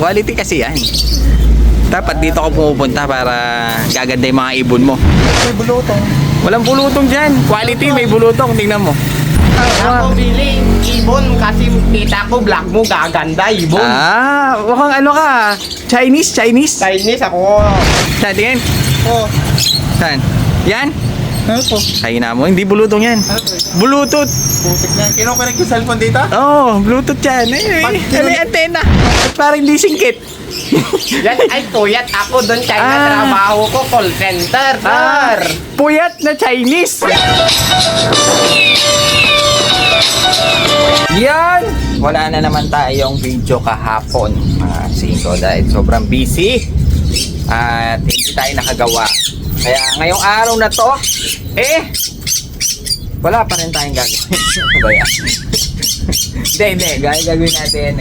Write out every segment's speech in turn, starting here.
Quality kasi yan. Dapat dito ako pumupunta para gaganda yung mga ibon mo. May bulutong. Walang bulutong dyan. Quality, may bulutong. Tingnan mo. Ako bili ibon kasi kita ko black mo gaganda ibon. Mukhang ano ka? Chinese? Chinese ako. Saan, tingin? Oh. Saan? Yan? Ano po? Kaya mo, hindi bulutong yan. Bluetooth. Putik na. Kinukunik yung cellphone dito? Oo, Bluetooth yan. May antena. At parang hindi singkit. Yan ay tuyat ako doon China trabaho ko call center. Puyat na Chinese. Yan! Wala na naman tayong video kahapon, mga singko, dahil sobrang busy at hindi tayo nakagawa. Kaya ngayong araw na to, wala pa rin tayong gagawin. Hindi. Gagawin natin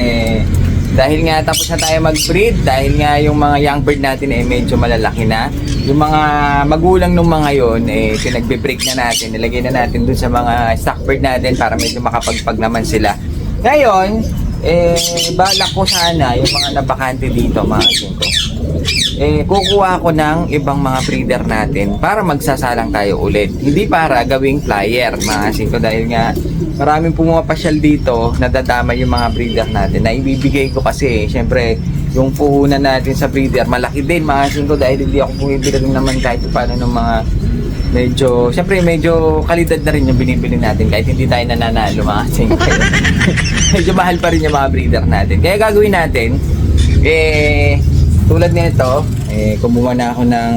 dahil nga tapos na tayo mag-breed, dahil nga yung mga young bird natin medyo malalaki na. Yung mga magulang nung mga yon pinagbe-break na natin, nilagay na natin dun sa mga stock bird natin para medyo makapagpag naman sila. Ngayon, balak ko sana yung mga nabakante dito, mga singko. Kukuha ko ng ibang mga breeder natin para magsasalang tayo ulit. Hindi para gawing flyer, mga singko, dahil nga maraming pumapasyal dito, nadadama yung mga breeder natin. Na ibibigay ko kasi, syempre, yung puhunan natin sa breeder, malaki din, mga singko, dahil hindi ako bumibili rin naman kahit paano ng mga medyo kalidad na rin yung binibili natin kahit hindi tayo nananalo, mga singko. Medyo mahal pa rin yung mga breeder natin. Kaya gagawin natin, tulad nito, kumuha na ako ng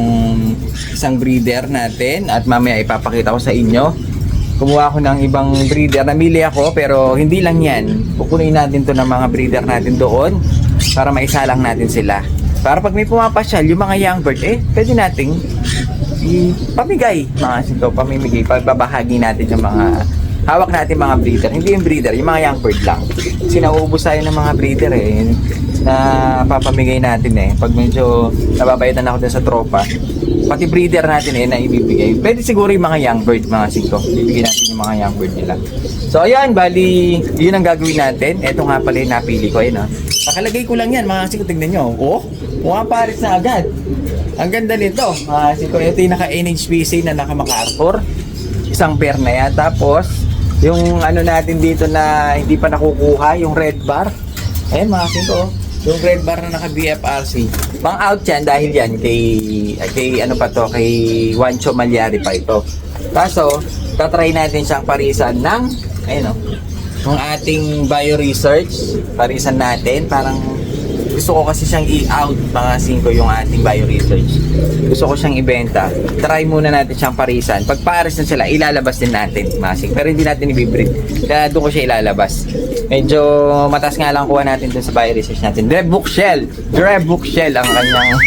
isang breeder natin at mamaya ipapakita ko sa inyo. Kumuha ako ng ibang breeder, namili ako pero hindi lang yan. Kukunin natin to ng mga breeder natin doon para maisalang natin sila. Para pag may pumapasyal, yung mga young bird, pwede nating pamigay, mga singko, pamimigay, pagbabahagi natin yung mga hawak natin mga breeder. Hindi yung breeder, yung mga young bird lang. Kasi nauubos tayo ng mga breeder na papamigay natin pag medyo nababayadan ako dun sa tropa, pati breeder natin na ibibigay. Pwede siguro yung mga young bird, mga singko, ibibigay natin yung mga young bird nila. So ayan, bali yun ang gagawin natin. Ito nga pala yung napili ko, nakalagay ko lang yan, mga singko, tingnan nyo. Mukha pares na agad. Ang ganda nito, mga singko. Ito yung naka-NHPC na naka-MacArthur, isang pair na yan. Tapos yung ano natin dito na hindi pa nakukuha, yung red bar, ayan, mga singko, yung red bar na naka BFRC, pang out yan dahil yan kay ano pa to, kay Juancho Malyari pa ito. Kaso tatry natin siyang parisan ng ng ating bio research, parisan natin. Parang gusto ko kasi siyang i-out, mga singko, yung ating bio research. Gusto ko siyang ibenta. Try muna natin siyang parisan. Pag pares na sila, ilalabas din natin, mga singko. Pero hindi natin i-breed. Kaya doon ko siya ilalabas. Medyo mataas nga lang kuha natin dun sa bio research natin. Drew Bookshell ang kanyang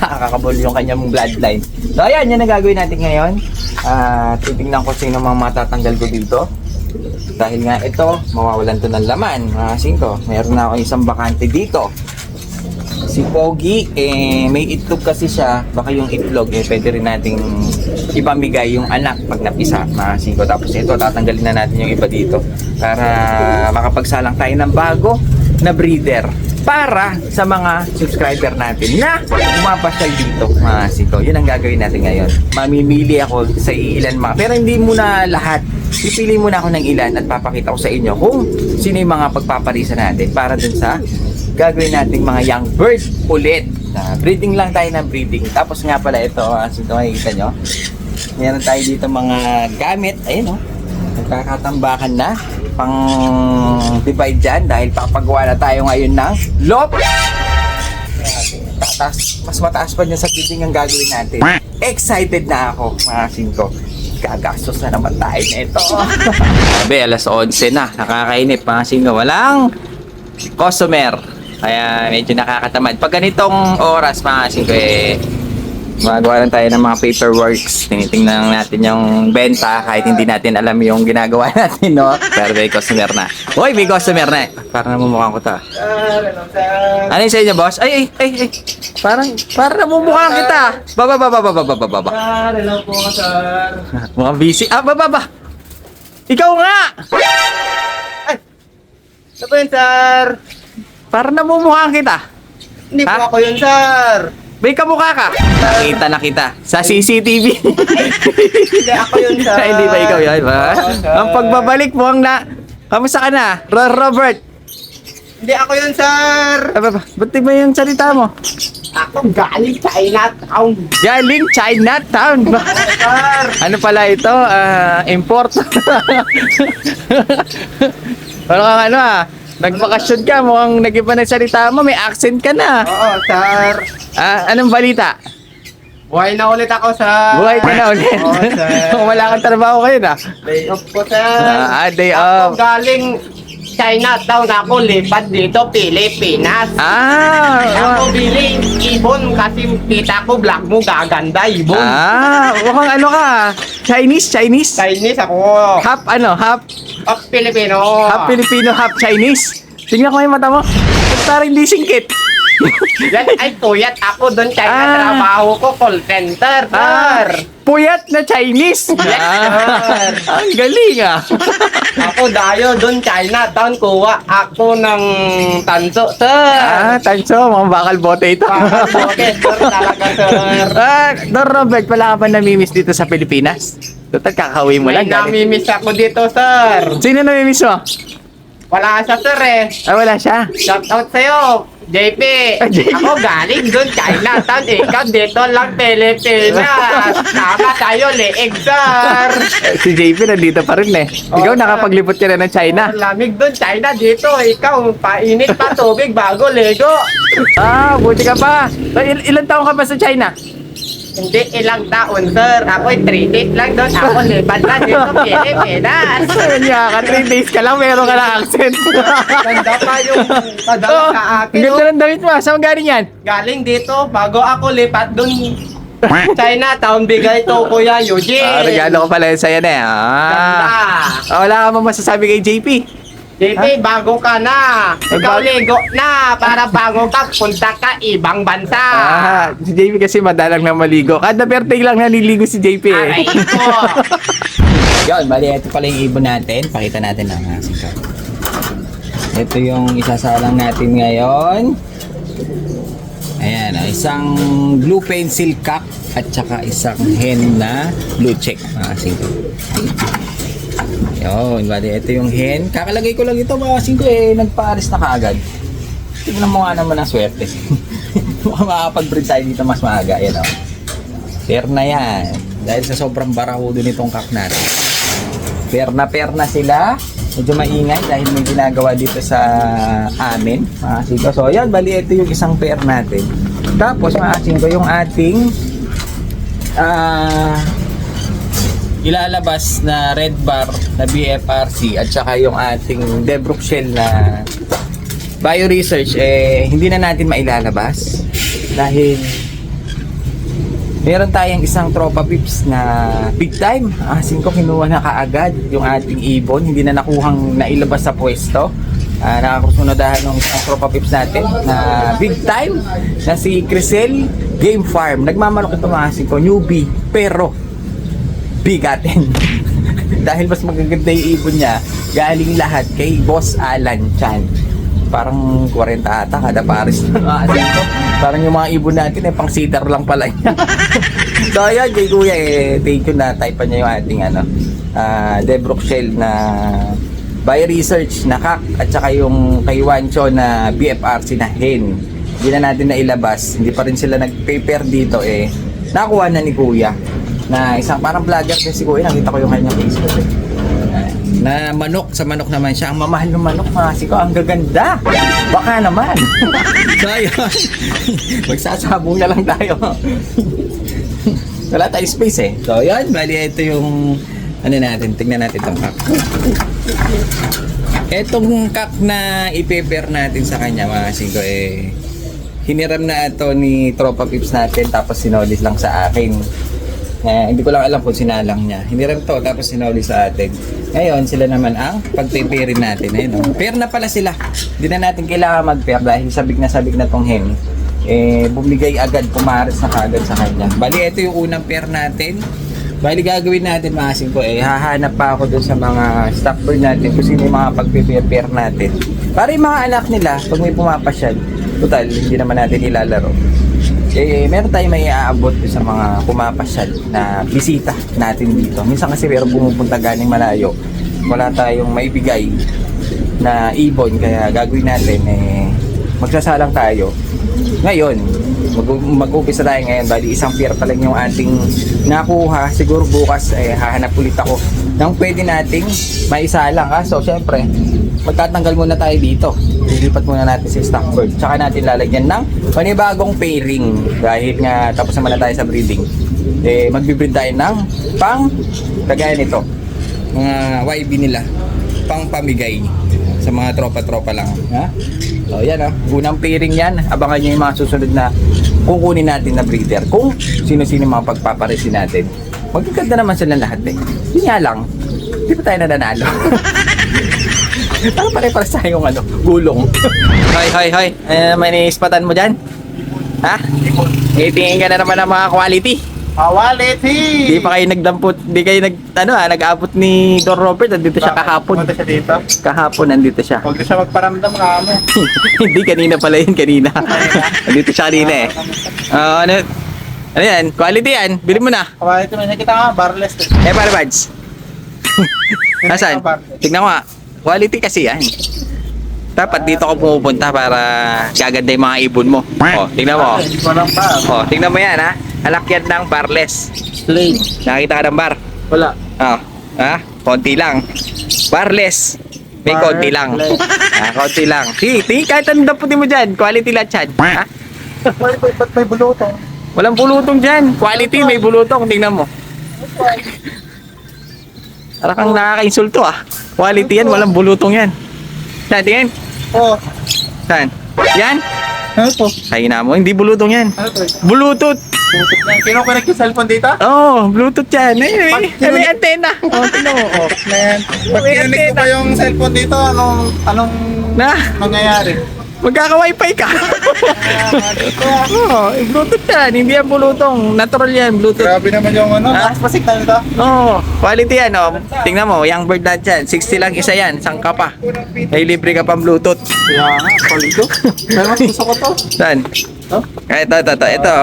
nakakabol yung kanyang bloodline. So ayan, yan ang gagawin natin ngayon. Titignan ko sino mga matatanggal ko dito. Dahil nga ito, mawawalan to ng laman, mga singko. Meron na ako isang bakante dito. Si Pogi, may itlog kasi siya. Baka yung itlog, pwede rin nating ipamigay yung anak pag napisa, mga singko. Tapos ito, tatanggalin na natin yung iba dito para makapagsalang tayo ng bago na breeder para sa mga subscriber natin na pumapasyal dito, mga singko. Yun ang gagawin natin ngayon. Mamimili ako sa ilan mga, pero hindi muna lahat. Pipili muna ako ng ilan at papakita ko sa inyo kung sino yung mga pagpaparisa natin para dun sa gagawin nating mga young bird ulit. Breeding lang tayo ng breeding. Tapos nga pala ito, sino makikita nyo, meron tayo dito mga gamit. Ayun, nagkakatambakan na pang divide dyan dahil papagawa na tayo ngayon ng loft. Mas mataas pa dyan sa building ang gagawin natin. Excited na ako, mga singko. Gagastos na naman tayo nito. Sabi, alas 11 na. Nakakainip, mga singko. Walang customer. Kaya medyo nakakatamad. Pag ganitong oras, mga singko, Magawa lang tayo ng mga paperworks. Tinitingnan natin yung benta kahit hindi natin alam yung ginagawa natin, no? Pero may customer na. Hoy, may customer na. Parang namumukhaan ko to. Ano yung sa inyo, boss? Ay. Parang namumukhaan kita. Baba. Hello po, sir. Mukhang busy. Baba. Ikaw nga! Ay! Ano po yun, sir? Parang namumukhaan kita. Hindi po Ha? ako yun, sir. May kamukha ka? Na kita. Sa CCTV. Hindi ako yun, sir. Hindi ba ikaw yan, ba? Oo, sir. Ang pagbabalik mo ang na... Kamusta ka na? Robert? Hindi ako yun, sir. Ba't ba yung salita mo? Ako galing Chinatown. Galing Chinatown. Sir. Ano pala ito? Import. Parang kang ano nagbakasyon ka, mukhang nag-iba na yung salita mo, may accent ka na. Oo, sir. Anong balita? Buhay na ulit ako, sir. Buhay ka na ulit. Oo, sir. Wala kang trabaho kayo na. Day off po, sir. Day Ako off. galing Chinatown. Ako lipat dito, Pilipinas. Ako biling ibon kasi kita ko vlog mo gaganda ibon. Mukhang ano ka? Chinese? Chinese ako. Half Filipino. half Filipino, half Chinese. Tingnan ko yung mata mo. Parang hindi singkit. Yan ay tuyat ako doon China. Trabaho ko call center, sir. Puyat na Chinese. Yes, sir. Ang galing Ako dayo doon Chinatown. Kuha ako ng tanso, sir. Tanso, mga bakal bote ito. Okay, sir, talaga, sir. Don Robert, wala ka ba namimiss dito sa Pilipinas? Total, kakauwi mo May lang. namimiss ako dito, sir. Sino namimiss mo? Wala siya, sir, eh. Wala siya. Shout out sa'yo, JP. JP. Ako galing doon Chinatown. Ikaw dito lang Pilipinas. Tama tayo, leeg, sir. Si JP nandito pa rin eh. Ikaw Oo, nakapaglipot ka na ng China. Lamig doon, China dito. Ikaw, painit pa tubig bago lego. Buti ka pa. Ilan taon ka pa sa China? Hindi ilang taon, sir. Ako'y 3 days lang doon. Ako lipat na dito, Pilipinas. Kanya ka, 3 days ka lang, meron ka ng accent. Ganda pa yung padala sa akin. Ang ganda Oh. ng damit mo. Saan galing yan? Galing dito, bago ako lipat doon Chinatown, bigay to Kuya Eugene. Regalo ko pala yun sa'yo na eh. Ganda. Wala ka mo masasabi kay JP? JP, bago ka na. Ikaw ligo na para bago ka, punta ka ibang bansa. Si JP kasi madalang na maligo. Kada birthday lang naliligo si JP eh. Aray ko. Yun, bali ito pala yung ibon natin. Pakita natin ang asin ko. Ito yung isasalang natin ngayon. Ayan, isang blue pencil cock at saka isang hen na blue check. Asin ko. Yun, bali ito yung hen. Kakalagay ko lang ito, asin ko eh. Nagpa-aris na kaagad. Tignan mo nga naman ang swerte. Mukhang makakapag-breed tayo dito mas maaga. Ayan o. Fair na yan. Dahil sa sobrang barahudo nitong cock natin. Fair na sila. Medyo maingay dahil may ginagawa dito sa amin, mga kasingko. So, yan, bali, ito yung isang pair natin. Tapos, mga kasingko, yung ating ilalabas na red bar na BFRC at saka yung ating Debrooke Shell na Bio-Research, hindi na natin mailalabas dahil meron tayong isang tropa pips na big time. Asin ko kinuha na kaagad yung ating ibon. Hindi na nakuhang nailabas sa pwesto. Nakakusunadahan ng isang tropa pips natin na big time na si Crisel Game Farm. Nagmamanok ito mga asin ko. Newbie. Pero bigatin. Dahil mas magaganda yung ibon niya. Galing lahat kay Boss Alan Chan. Parang 40 ata kada pares ng asin ko. Parang yung mga ibon natin pang sitter lang pala niya. So ayan, kay Kuya thank you na type niya yung ating Debrooke Shell na Bio-Research na cock at saka yung kay Wancho na BFRC na hen. Hindi na natin nailabas. Hindi pa rin sila nag-paper dito nakuha na ni Kuya na isang parang vlogger din si Kuya. Nakita ko yung kanyang Facebook na manok. Sa manok naman siya. Ang mamahal ng manok, mga siko. Ang gaganda. Baka naman. So, ayun. Magsasabong na lang tayo. Wala tayong space So, ayun. Bali, ito yung ano natin. Tingnan natin itong cock. Itong cock na ipe-pair natin sa kanya, mga siko, hiniram na ito ni Tropa Pips natin tapos sinolis lang sa akin. Hindi ko lang alam kung sinalang niya. Hiniram to tapos sinoli sa atin. Ngayon, sila naman ang pagpipirin natin. Ayun, pair na pala sila. Hindi na natin kailangan mag-pair dahil sabik na tong hen. Bumigay agad, pumares na kagad sa kanya. Bali, ito yung unang pair natin. Bali, gagawin natin mga singko, hahanap pa ako dun sa mga stock bird natin kung sino yung mga pagpipair natin. Para yung mga anak nila, pag may pumapasyal, Total, hindi naman natin ilalaro. Eh, meron tayong may aabot sa mga pumapasyal na bisita natin dito. Minsan kasi meron pumupunta galing malayo. Wala tayong maibigay na ibon, kaya gagawin natin magsasalang tayo. Ngayon, mag-umpisa tayo ngayon. Bali, isang pier pa lang yung ating nakuha. Siguro bukas hahanap ulit ako ng pwede nating maisalang. So, syempre, magtatanggal muna tayo dito. Lilipat muna natin si Stockbird. Tsaka natin lalagyan ng panibagong pairing. Dahil nga tapos naman na tayo sa breeding. Magbibreed tayo ng kagaya nito. Mga YB nila. Pang pamigay sa mga tropa-tropa lang. Ha? So, yan unang pairing yan. Abangan nyo yung mga susunod na kukunin natin na breeder. Kung sino-sino mga pagpaparesin natin. Magkaganda naman sila lahat Yun nga lang, hindi pa tayo nananalo. Parang pare-pares tayong gulong. Hoy. May niispatan mo dyan? Ha? Itingin ka na naman ng mga quality. Quality! Hindi pa kayo nagdampot, hindi kayo nag-abot ni Don Robert. Nandito siya kahapon. Punta siya dito. Kahapon nandito siya. Huwag siya magparamdam ka mo. Hindi, kanina pala yun, kanina. Nandito siya kanina ano yan? Quality yan. Bili mo na. Quality mo. Nakita nga, barless. Pare Bads. Nasaan? Tignan ko nga. Quality kasi yan. Dapat dito ka pumupunta para gaganda yung mga ibon mo. Tignan mo. Walang pa. Tignan mo yan Alakyan ng barless. Straight. Nakita ka ng bar? Wala. Konti lang. Barless. May konti lang. Konti lang. Tingin kahit anong damputin mo dyan. Quality lahat yan. Ba't may bulutong? Walang bulutong dyan. Quality, may bulutong. Tingnan mo. Parang kang nakaka-insulto Quality yan, walang bulutong yan. Saan, tingin? Saan? Yan? Ano to? Kaya mo, hindi bulutong yan. Ano to? Bluetooth. Kino-connect yung cellphone dito? Bluetooth yan. May antena. Tingnan mo. Pag kinonik ko pa yung cellphone dito, anong mangyayari? Magkaka-wifi ka. Bluetooth yan. Hindi yan bulutong. Natural yan, Bluetooth. Grabe naman yung taas pa signal nito. Quality yan. Tingnan mo, young bird lahat yan. 60 lang isa yan. Sangka pa. May libre ka pang Bluetooth. Kaya nga, palito. Pero mas gusto ko to. Saan? Ito,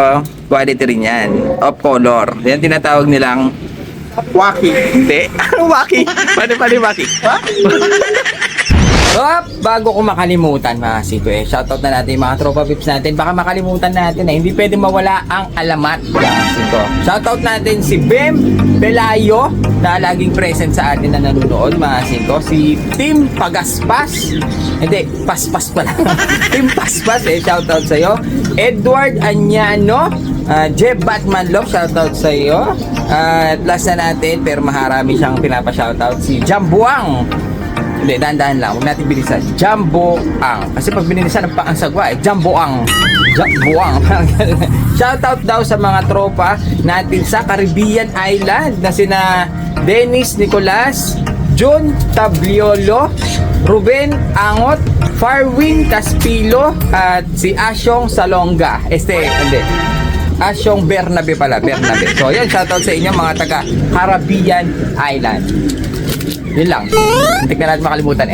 quality rin yan. Off color. Yan tinatawag nilang Waki. hindi. Waki. Paano waki? Bago ko makalimutan mga sito shoutout na natin yung mga tropa pips natin. Baka makalimutan natin hindi pwede mawala ang alamat mga sito. Shoutout natin si Bem Belayo na laging present sa atin na nanonood mga sito. Si Team Pagaspas. Hindi, Paspas pala. Team Paspas shoutout sa'yo. Edward Anyano, Jeb Batman Love, shoutout sa'yo. At last na natin pero maharami siyang pinapa-shoutout, si Jambuang. Hindi, dahan-dahan lang. Huwag natin bilisan. Jamboang. Kasi pag binilisan ng pangsagwa, Jamboang. Jamboang. Shoutout daw sa mga tropa natin sa Caribbean Island na sina Dennis Nicolas, John Tabliolo, Ruben Angot, Farwin Caspilo, at si Asyong Salonga. Hindi. Asyong Bernabe pala. Bernabe. So, yan. Shoutout sa inyo mga taga Caribbean Island. Yun lang. Hindi ka natin makalimutan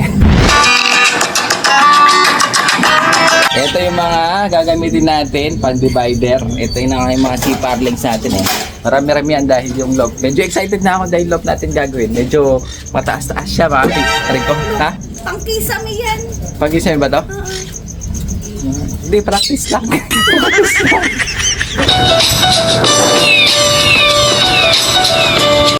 Ito yung mga gagamitin natin, pan-divider. Ito yung mga C-parlings natin Marami-rami yan dahil yung love. Medyo excited na ako dahil love natin gagawin. Medyo mataas-taas siya mga Rico. Ha? Pangkisame yan. Pag-isame ba to? Hindi, practice lang.